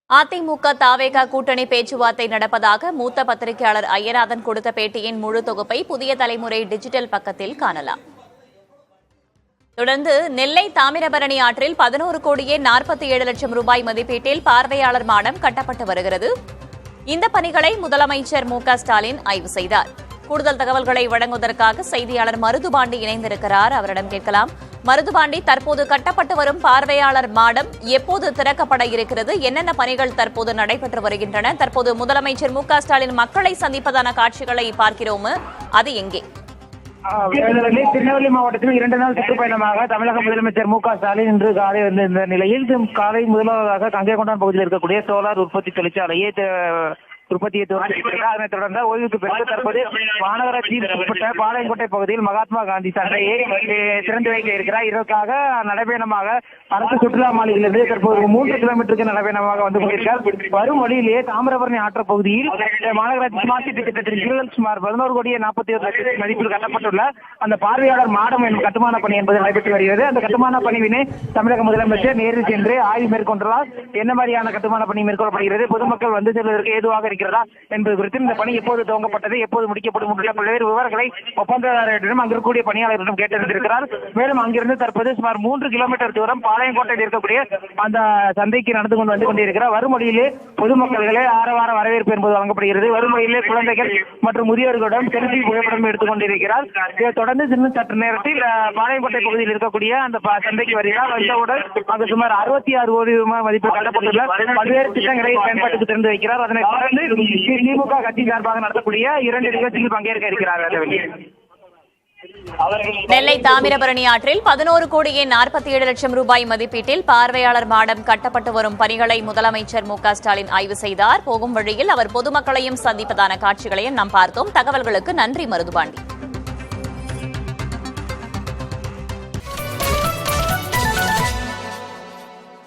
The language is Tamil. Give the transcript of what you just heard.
அதிமுக தாவேகா கூட்டணி பேச்சுவார்த்தை நடப்பதாக மூத்த பத்திரிகையாளர் ஐயநாதன் கொடுத்த பேட்டியின் முழு தொகுப்பை புதிய தலைமுறை டிஜிட்டல் பக்கத்தில் காணலாம். தொடர்ந்து நெல்லை தாமிரபரணி ஆற்றில் 11 கோடியே 47 லட்சம் ரூபாய் மதிப்பீட்டில் பார்வையாளர் மாடம் கட்டப்பட்டு வருகிறது. இந்த பணிகளை முதலமைச்சர் மு.க.ஸ்டாலின் ஆய்வு செய்தார். கூடுதல் தகவல்களை வழங்குவதற்காக செய்தியாளர் மருதுபாண்டி இணைந்திருக்கிறார். அவரிடம் கேட்கலாம். மருதுபாண்டி, தற்போது கட்டப்பட்டு வரும் பார்வையாளர் மாடம் எப்போது திறக்கப்பட இருக்கிறது? என்னென்ன பணிகள் தற்போது நடைபெற்று வருகின்றன? தற்போது முதலமைச்சர் மு.க.ஸ்டாலின் மக்களை சந்திப்பதான காட்சிகளை பார்க்கிறோம். அது எங்கே? திருநெல்வேலி மாவட்டத்தில் 2 நாள் சுற்றுப்பயணமாக தமிழக முதலமைச்சர் மு.க.ஸ்டாலின் இன்று காலை வந்திருந்த நிலையில் காலை முதலாவதாக கங்கைகொண்டான் பகுதியில் இருக்கக்கூடிய சோலார் உற்பத்தி தொழிற்சாலையை உற்பத்தியை துவங்கியிருக்கிறார். அதனைத் தொடர்ந்து ஓய்வுக்கு பிறகு தற்போது மாநகராட்சியில் உட்பட்ட பாளையங்கோட்டை பகுதியில் மகாத்மா காந்தி சந்தையை திறந்து வைக்க இருக்கிறார். இதற்காக நடைபயணமாக அரசு சுற்றுலா மாளிகையிலிருந்து தற்போது 3 கிலோமீட்டருக்கு நடைபயணமாக வந்து கொண்டிருக்கிறார். வரும் வழியிலேயே தாமிரபரணி ஆற்று பகுதியில் மாநகராட்சி ஸ்மார்ட் சிட்டி திட்டத்தின் கீழ் சுமார் 11 கோடியே 47 லட்சம் மதிப்பில் கட்டப்பட்டுள்ள அந்த பார்வையாளர் மாடம் எனும் கட்டுமான பணி என்பது நடைபெற்று வருகிறது. அந்த கட்டுமான பணிவினை தமிழக முதலமைச்சர் நேரில் சென்று ஆய்வு மேற்கொண்டுள்ளார். என்ன மாதிரியான கட்டுமான பணி மேற்கொள்ளப்படுகிறது, பொதுமக்கள் வந்து செல்வதற்கு ஏதுவாக இருக்கிறதா என்பது குறித்து இந்த பணி எப்போது துவங்கப்பட்டது, எப்போது முடிக்கப்படும் உள்ளிட்ட பல்வேறு விவரங்களை ஒப்பந்ததாரரிடம் அங்கிருக்கக்கூடிய பணியாளர்களிடம் கேட்டறிந்திருக்கிறார். மேலும் அங்கிருந்து தற்போது சுமார் 3 கிலோமீட்டர் தூரம் பாளையங்கோட்டையில் இருக்கக்கூடிய அந்த சந்தைக்கு நடந்து வந்து கொண்டிருக்கிறார். வரும் வழியிலே பொதுமக்களே ஆரவார வரவேற்பு என்பது வழங்கப்படுகிறது. வரும் வழியிலே குழந்தைகள் மற்றும் முதியோர்களுடன் செல்ஃபி புகைப்படம் எடுத்துக் கொண்டிருக்கிறார். இதைத் தொடர்ந்து இன்னும் சற்று நேரத்தில் பாளையங்கோட்டை பகுதியில் இருக்கக்கூடிய அந்த சந்தைக்கு வருகிறார். வந்தவுடன் அங்கு சுமார் 66 கோடி ரூபாய் மதிப்பில் கட்டப்பட்டுள்ள பல்வேறு திட்டங்களை பயன்பாட்டுக்கு திறந்து வைக்கிறார். அதனைத் தொடர்ந்து திமுக கட்சி சார்பாக நடத்தக்கூடிய 2 நிகழ்ச்சியில் பங்கேற்க இருக்கிறார்கள். நெல்லை தாமிரபரணி ஆற்றில் 11 கோடியே 47 லட்சம் ரூபாய் மதிப்பீட்டில் பார்வையாளர் மாடம் கட்டப்பட்டு வரும் பணிகளை முதலமைச்சர் மு.க.ஸ்டாலின் ஆய்வு செய்தார். போகும் வழியில் அவர் பொதுமக்களையும் சந்திப்பதான காட்சிகளையும் நாம் பார்த்தோம். தகவல்களுக்கு நன்றி மருதுபாண்டி.